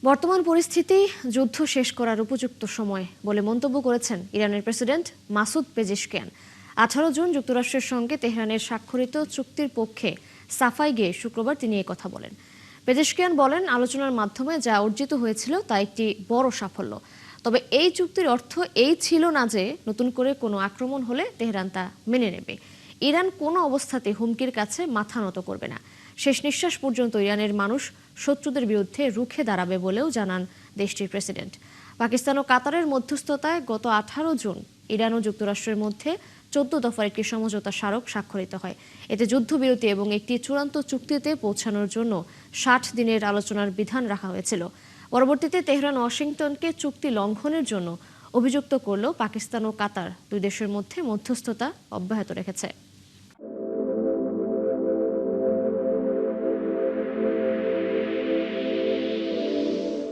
বর্তমান পরিস্থিতি যুদ্ধ শেষ করার উপযুক্ত সময় বলে মন্তব্য করেছেন ইরানের প্রেসিডেন্ট মাসুদ পেজেশকিয়ান। 18 জুন যুক্তরাষ্ট্রের সঙ্গে তেহরানের স্বাক্ষরিত চুক্তির পক্ষে সাফাই গেয়ে শুক্রবার তিনি এই কথা বলেন। পেজেশকিয়ান বলেন, আলোচনার মাধ্যমে যা অর্জিত হয়েছিল তা একটি বড় সাফল্য। তবে এই চুক্তির অর্থ এই ছিল না যে নতুন করে কোনো আক্রমণ হলে তেহরান তা মেনে নেবে। ইরান কোনো অবস্থাতে হুমকির কাছে মাথা নত করবে না। শেষ নিঃশ্বাস পর্যন্ত ইরানের মানুষ শত্রুদের বিরুদ্ধে রুখে দাঁড়াবে বলেও জানান দেশটির প্রেসিডেন্ট। পাকিস্তান ও কাতারের মধ্যস্থতায় গত 18 জুন ইরান ও যুক্তরাষ্ট্রের মধ্যে 14 দফার একটি সমঝোতা স্মারক স্বাক্ষরিত হয়। এতে যুদ্ধবিরতি এবং একটি চূড়ান্ত চুক্তিতে পৌঁছানোর জন্য 60 দিনের আলোচনার বিধান রাখা হয়েছিল। পরবর্তীতে তেহরান ওয়াশিংটনকে চুক্তি লঙ্ঘনের জন্য অভিযুক্ত করলেও পাকিস্তান ও কাতার দুই দেশের মধ্যে মধ্যস্থতা অব্যাহত রেখেছে।